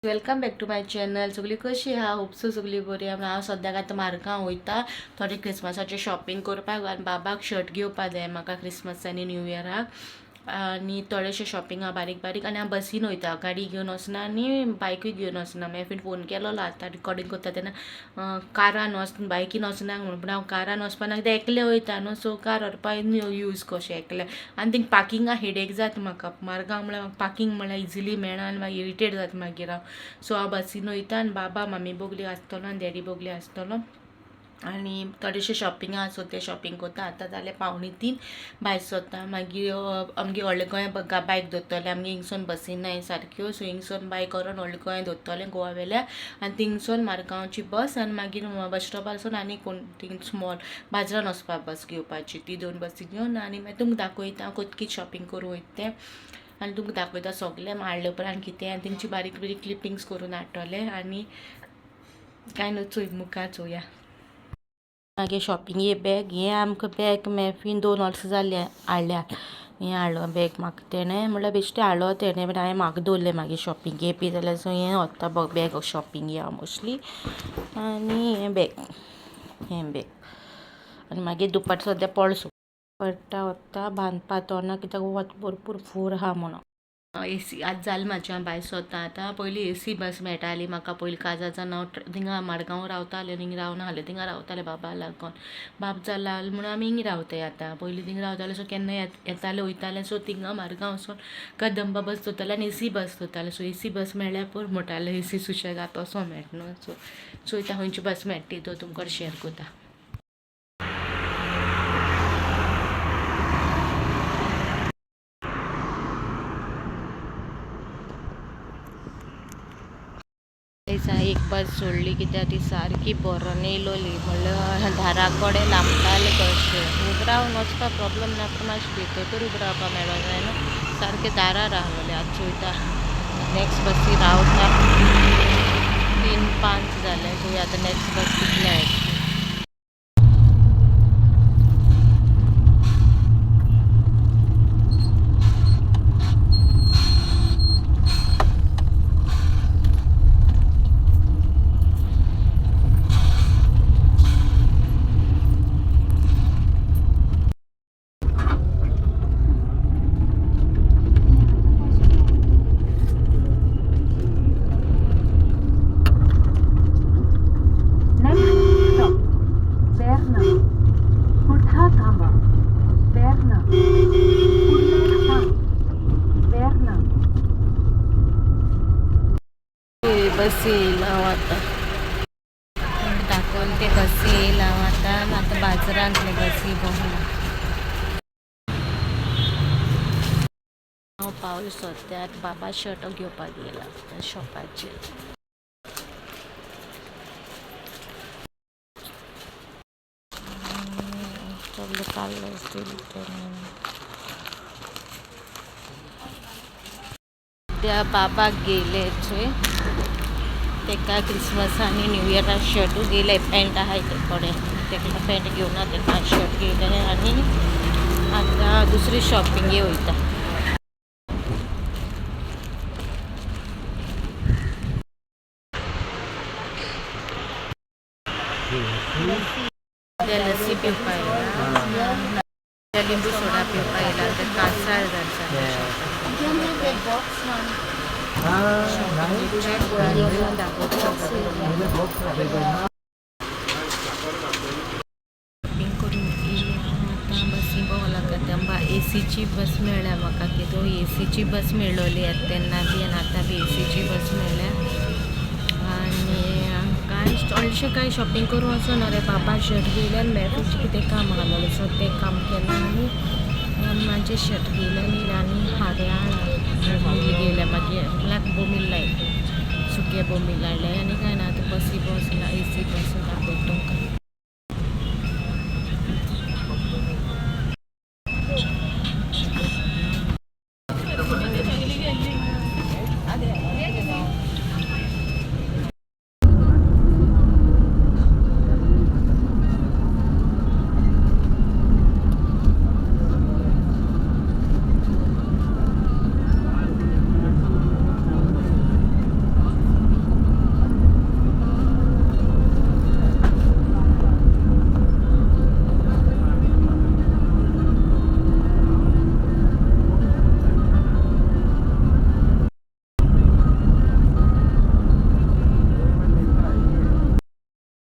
Welcome back to my channel. सगळी कशी आहा? होपसो सगळी बरी आहा. हांव सद्याक आतां मार्गांव वयता थोडी क्रिसमसाचे शॉपिंग करपाक आनी बाबाक शर्ट घेवपा जाय म्हाका क्रिसमस आनी न्यू इयराक. आनी थोडेशे शॉपिंगा बारीक बारीक आनी हांव बसीन वयता, गाडी घेवन वचना आनी बायकूय घेवन वचना. मागीर फ्रेंड फोन केलोलो आतां रिकॉर्डिंग करता तेन्ना कारान वचना बायकीन वचनाक म्हणून, पूण हांव कारान वचपाना कित्याक एकलें वयता न्हू, सो कार व्हरपा यूज कशें एकलें. आनी थिंग पार्किंगा हेडेक जाता म्हाका. मार्गांव म्हळ्यार पार्किंग म्हळ्यार इजिली मेळना आनी मागीर इरिटेट जाता मागीर हांव. सो हांव बसीन वयता आनी बाबा मम्मी बोगली आसतलो आनी डॅडी बोगली आसतलो आनी थोडेशे शॉपिंगा आसा ते शॉपिंग करता. आतां जाले 2:45 भायर सरता. मागीर आमगे व्हडले गोंय बायक दवरतले. आमगे हिंगसून बसीन नाय सारक्यो, सो हिंगसून बायक व्हरून व्हडले गोंय दवरतले गोवा वेल्यार आनी थिंगसून मार्गांवची बस आनी मागीर बस स्टॉपारसून आनी कोण थिंग स्मॉल बाजारान वचपा बस घेवपाची. ती 2 बसी घेवन आनी मागीर तुमकां दाखयता हांव कितें शॉपिंग करूं वयता तें आनी तुमकां दाखयता सगळें हाडले उपरांत कितें आनी तेंची बारीक बारीक क्लिपिंग्स करून हाडटले आनी कांय न्हू चोय मुखार चोवया. मागीर शॉपिंग हे बॅग हें आमकां बॅग मेफीन 2 वर्सां जालीं हाडल्यार. हें हाडलो बॅग म्हाका तेणें म्हळ्यार बेश्टें हाडलो तेणें, बट हांवें म्हाका दवरलें मागीर शॉपिंग हे बी जाल्यार. सो हें व्हरता बॅग शॉपिंग हांव मोस्टली. आनी हें बॅग आनी मागीर दुपार सद्या पळस पडटा वता बांदपा तोंडां कित्याक वत भरपूर फूर आहा म्हणून. एसी आज जालें म्हाजें भायर सरता आतां. पयलीं एसी बस मेळटाली म्हाका पयलीं काजाच्यान हांव थिंगा मार्गांव रावतालें, हिंग रावना जालें थिंगा रावतालें बाबा लागून. बाब जाला म्हणून आमी हिंग रावताय आतां. पयलीं थिंग रावतालें सो केन्ना येतालें वयतालें. सो थिंगा मार्गांव वचून कदंबा बस धरतालें आनी एसी बस धरतालें. सो एसी बस मेळ्ळ्यार पुरो म्हणटालें एसी सुशेगाद वचूं मेळटा न्हू. सो चोयता खंयची बस मेळटा तो तुमकां शेअर करता. एक बस सोडली कित्याक ती सारकी बरोन येयलोली, म्हणल्यार दारा कडेन लांबताले कशें. उबो रावन वचपा प्रॉब्लम ना, पूण मातशें भितर तर उबो रावपा मेळो जाय न्हू. सारके दारार आहलोले. आतां चोयता नॅक्स्ट बसी रावता. 3-5 जाले. चोया आतां नॅक्स्ट बस कितल्या येता. बसी येयला आता दाखोवन ते बसी येयला आता बाजारांतले बसी बसला. हांव पावलें सद्याक बाबा शर्ट घेवपाक गेला शॉपाचेर. सगळें काडलें त्या बाबाक गेले थंय तेका क्रिसमस आनी न्यू इयराक शर्टूय गेले. पॅन्ट आहाय ते थोडे तेका पॅन्ट घेवना तेका शर्ट घेतले आनी आतां दुसरी शॉपिंगे वयता. लस्सी पिवपा येयला, लिंबू सोडा पिवपा येयला. ते कांसाळ जाता बसी भोंवला कदंबा. एसीची बस मेळ्ळ्या म्हाका कितें एसीची बस मेळ्ळोली आतां तेन्ना बी आनी आतां बी एसीची बस मेळ्ळ्या. आनी कांय चडशें शॉपिंग करूं वचना रे. बाबा शर्ट घेयले आनी मॅफीचें कितें काम आहलोलें सो तें काम केलें आनी म्हाजें शर्ट घेयलें आनी हाडलें घेयलें मागीर म्हळ्यार बोमील लायलें, सुके बोमील हाडले आनी कांय ना. आतां बसी बसला एसी बस दाखयता तुमकां.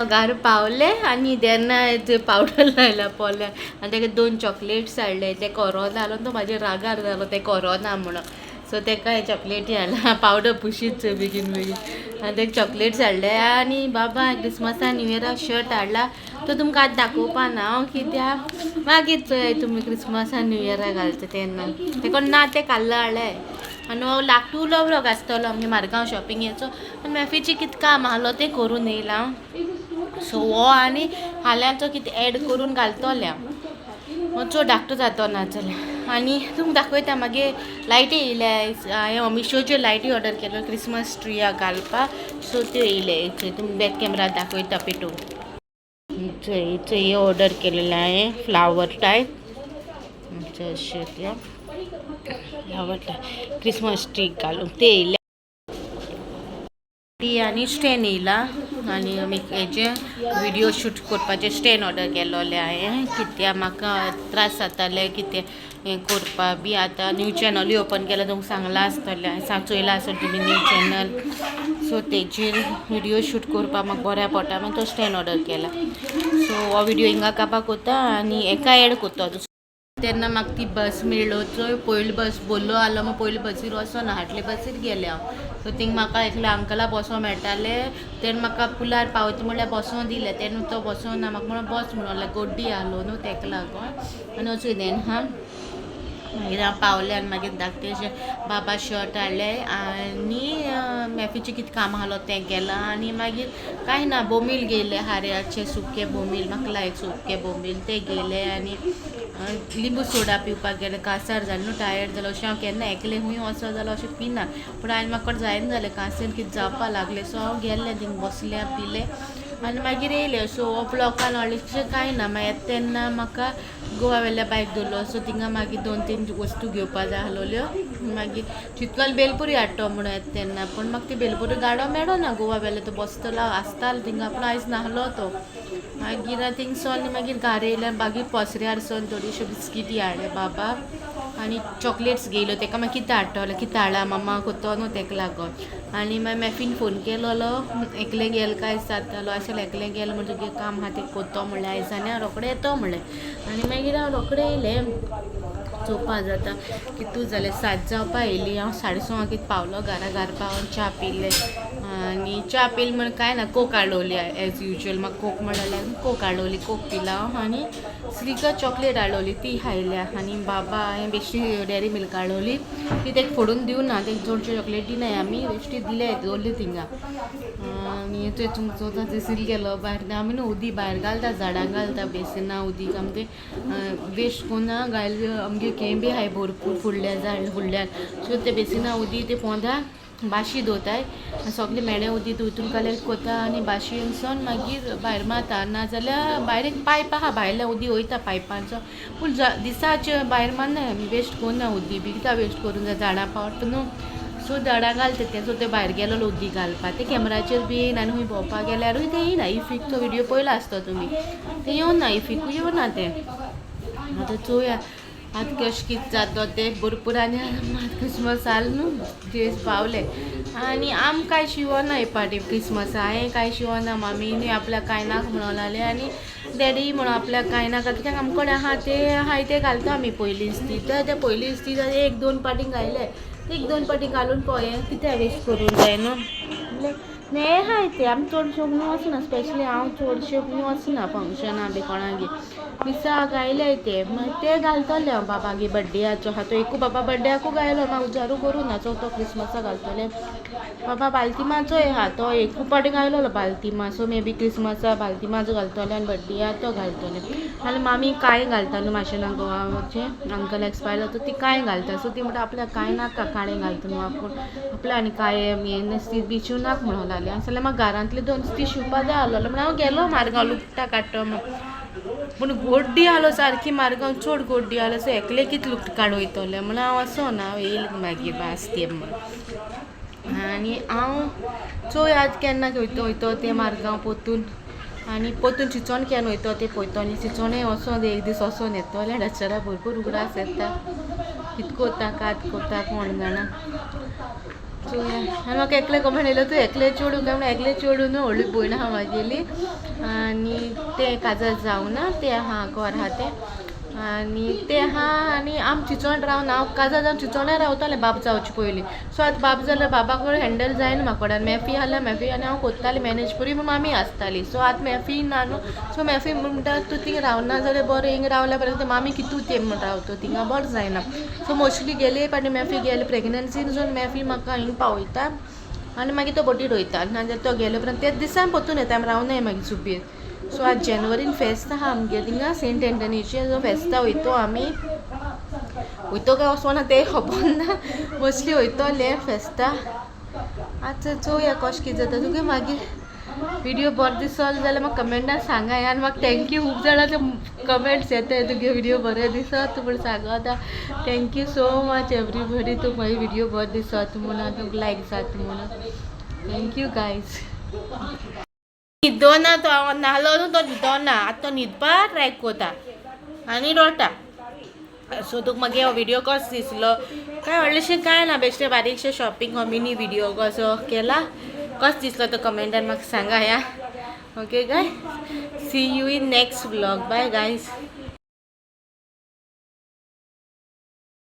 घार पावले आणि त्यांना ते पावडर लायला पोवले आणि ताका 2 चॉकलेट्स हाडले. ते कोरोना जालो तो म्हाजे रागार जालो ते कोरोना म्हणून. सो ताका हे चॉकलेटी हाडला पावडर पुशीत बेगीन आनी ते चॉकलेट्स हाडले. आनी बाबा क्रिसमसा न्यू इयराक शर्ट हाडला तो तुमकां आतां दाखोवपा ना हांव कित्याक मागीर चोय तुमी क्रिसमसा न्यू इयराक घालता तेन्ना तेका ना ते काल्लो हाडले. आनी हो लागटूलो व्लॉग आसतलो आमगे मारगांव शॉपिंगेचो आनी मॅफीची कितें काम आहलो ते करून येयला हांव. सो हो आनी हाल्यांचो कितें एड करून घालतले हांव चड धाकटो जातो ना जाल्यार. आनी तुमकां दाखयता मागीर लायटी येयल्या. हांवें मिशोच्यो लायटी ऑर्डर केल्यो क्रिसमस ट्रियाक घालपाक. सो त्यो येयले तुमी बॅक कॅमेरा दाखयता पेटोवन. थंय हे ऑर्डर केलेले हांवें फ्लावर टायप अशें ते फ्लावर टायप क्रिसमस ट्रीक घालून ते येयले. आनी स्टॅन येयला आनी हेचे विडियो शूट करपाचें स्टॅन ऑर्डर केल्लोलें हांवें कित्याक म्हाका त्रास जाताले कितें हें करपा बी. आतां न्यू चॅनलूय ओपन केलां तुमकां सांगलां आसतलें हांवें चोयलां आसतलें तुमी न्यू चॅनल. सो तेचेर विडियो शूट करपाक म्हाका बऱ्या पडटा मागीर तो स्टॅन ऑर्डर केला. सो हो विडियो हिंगा काबार कोत्ता आनी हेका एड कोत्ता. तेन्ना म्हाका ती बस मेळ्ळो चोय पयली बस बोल्लो आहलो मग पयली बसीर वचोना हाटले बसीर गेले हांव. सो थिंग म्हाका एकल्या अंकला बसो मेळटाले तेन्ना म्हाका पुलार पावता म्हणल्यार बसो दिले तेन्ना तो बसोना म्हाका म्हणून बस म्हणून गोड्डी आहलो न्हू तेका लागून. आनी वचून देन मागीर हांव पावलें आनी मागीर धाकटें अशें बाबा शर्ट हाडलें आनी मॅफीचें कितें काम आहलो तें केलां. आनी मागीर कांय ना बोमील गेले हाऱ्याचे सुकें बोमील म्हाका लायक सुकें बोमील ते गेले. आनी लिंबू सोडा पिवपाक गेले कांसार जालें न्हू टायर्ड जालो अशें हांव केन्ना एकलें खूंय वचो जाल्यार अशें पिना पूण आयज म्हाका जायना जालें कांसेन कितें जावपा लागलें. सो हांव गेल्लें थिंग बसलें पिलें आनी मागीर येयलें. सो हो ब्लॉकान व्हडलें कांय ना मागीर येता तेन्ना म्हाका गोवा व्हेल्या बायक दवरलो. सो थिंगा मागीर 2-3 वस्तू घेवपा जाय आहलोल्यो. मागीर चिंतलें बेलपुरी हाडटो म्हणून येता तेन्ना पूण म्हाका ती बेलपुरी गाडो मेळ्ळो ना गोवा व्हेल्या तो बसतलो आसतालो थिंगा पूण आयज नाहलो तो. मागीर थिंगसोन मागीर घारा येयलें मागीर पोसऱ्यार सोन थोडीश्यो बिस्किटी हाडले बाबाक आनी चॉकलेट्स घेयल्यो तेका मागीर कितें हाडटलो कितें हाडला मम्मा कोतो न्हू तेका लागोन. आनी मागीर मॅफीन फोन केलोलो एकलें गेल काय जातालो आसलें एकलें गेल म्हणजे तुजें काम आहा तें कोतो म्हणलें आयज आनी हांव रोखडें येतो म्हणलें. आनी मागीर हांव रोखडें येयलें चोवपा जाता कितू जालें 7 जावपा येयलीं. हांव 6:30 कितें पावलो घरा पावन च्या पिलें आनी च्या पिल म्हण कांय ना कोक हाडलोली एज युजल म्हाका कोक म्हणल्यार कोक हाडलोली कोक पिला आनी स्लिकर चॉकलेट हाडलोली ती खायल्या. आनी बाबा हांवें बेश्टी डेरी मिल्क हाडलोली ती तेका फोडून दिवना तेका चडश्यो चॉकलेट दिनाय आमी बेश्टी दिले दवरली थिंगा. आनी ते चोवता थंयसर गेलो भायर आमी न्हू उदी भायर घालता झाडांक घालता बेसिना उदीक आमी तें वेस्ट कोन्ना घायल आमगे हें बी आहाय भरपूर फुडल्यान सो ते बेसिना उदी ते पोंदा बाशी दवरताय सगळें मेडें उदी तितून कलेक्ट कोता आनी बाशयेनसून मागीर भायर मारता नाजाल्यार भायर एक पायप आहा भायलें उदी वयता पायपांचो पूण दिसाचे भायर मारना वेस्ट कोन्ना उदी बी कित्याक वेस्ट करून जाय झाडां पावता न्हू. सो झाडां घालता तें सो ते भायर गेलो उदी घालपा ते कॅमेराचेर बी येयना आनी खंय भोंवपाक गेल्यारूय ते येयना इफीकचो विडियो पयलो आसतो तुमी ते येवना इफीकूय येवना ते. आतां चोवया आतां कशें कितें जाता ते भरपूर आनी क्रिसमस जालें न्हू डेज पावले आनी आम कांय शिवना हे पाटी क्रिसमसा हांवें कांय शिवना मामीनी आपल्याक कांय नाका म्हणून लागलें आनी डॅडी म्हणून आपल्याक कांय नाका कित्याक आमचे कडेन आहा ते घालता आमी पयली इस्ती ते पयली इस्ती 1-2 पाटी घायले 1-2 पाटी घालून पळय कित्याक वेस्ट करूंक जाय न्हू. हें हाय ते आमी चडशे खंय वचना स्पेशली हांव चडशे खंय वचना फंक्शना बी कोणागे दिसा गायले ते घालतले हांव बाबागे बड्डेयाचो आहा तो एकू बाबा बड्डेयाकू गायलो म्हाका उजारू करूं ना चवथो क्रिसमसा घालतले बाबा बाल्तिमाचोय आहा तो एकू पाटी गायलो बाल्तिमा सो मे बी क्रिसमसा बाल्तिमाचो घालतले आनी बड्डेया तो घालतले. आनी मामी कांय घालता न्हू मातशें ना गोवाचे अंकल एक्सपायर जाता ती कांय घालता सो ती म्हणटा आपल्याक कांय नाका काणें घालता न्हू आपूण आपल्या आनी कांय हें ती बिचू नाका म्हणून लागलें जाल्यार म्हाका घरांतले 2 ती शिवपा जाय आहलो म्हणून हांव गेलो मारगांव लुगटां काडटो पूण गोड्डी आहलो सारकी मारगांव चड गोड्डी आहलो सो एकलें कितें लुगटां काडूं वयतलें म्हणून हांव वचोना हांव येयलें मागीर बास तें म्हणून. आनी हांव चोय आज केन्ना वयतो तें मारगांव पोतून आनी पोतून चिंचोन केन्ना वयतो तें पळयतो आनी चिंचोनय वचोन एक दीस वचोन येतोलें डचरा भरपूर उगडास येता कितें कोता कात कोता कोण जाणा. चोया आनी म्हाका एकले कमेंट येयलो तूं एकले चोडू काय म्हणून एकले चोडू न्हू व्हडली भयण आहा म्हागेली आनी ते काजार जावना ते आहा घर आहा ते आनी ते आहा आनी आम चिंचोण रावना हांव काजार जावन चिंचोणे रावतालें बाब जावचे पयलीं सो आतां बाब जाल्यार बाबा कडेन हँडल जायना म्हाकोड्यान मॅफी आहल्यार मॅफी आनी हांव कोत्तालें मॅनेज परी पूण मामी आसताली सो आतां मॅफी ना न्हू सो मॅफी म्हणटा तूं थिंग रावना जाल्यार बरें हिंग रावल्या पर्यंत मामी कितू ते म्हण रावता थिंगा बरें जायना सो मोस्टली गेले पाटी मॅफी गेले प्रेग्नन्सीन जो मॅफी म्हाका हिंग पावयता आनी मागीर तो बोटीर वयता नाजाल्यार तो गेले उपरांत तेच दिसान परतून येता आमी रावनाय मागीर सुबेर सो आज जानेवारीन फेस्त आहा आमगे थिंगा सेंट एंटनीचे जो फेस्ता वयतो आमी वयतो काय वचोना ते खबर ना मोस्टली वयतले फेस्ता आतां चोवया कशें कितें जाता तुगे मागीर व्हिडिओ बरो दिसलो जाल्यार म्हाका कमेंटान सांगाय आनी म्हाका थँक्यू खूब जाणांचे कमेंट्स येताय तुगे व्हिडिओ बरे दिसत म्हूण सांगता थँक्यू सो मच एवरीबडी तूं म्हाजे व्हिडिओ बरो दिसत म्हणून तुका लायक जाता म्हणून थँक्यू गायज न्हिदोना तो नालो न्हू तो न्हिदोना आतां तो न्हिदपा ट्राय कोता आनी रडटा सो तुका मागीर हो व्हिडिओ कसो दिसलो काय व्हडलेशें कांय ना बेश्टे बारीकशें शॉपिंग हो मिनी व्हिडिओ कसो केला कसो दिसलो तो कमेंटान म्हाका सांगा या okay guy see you in next vlog bye guys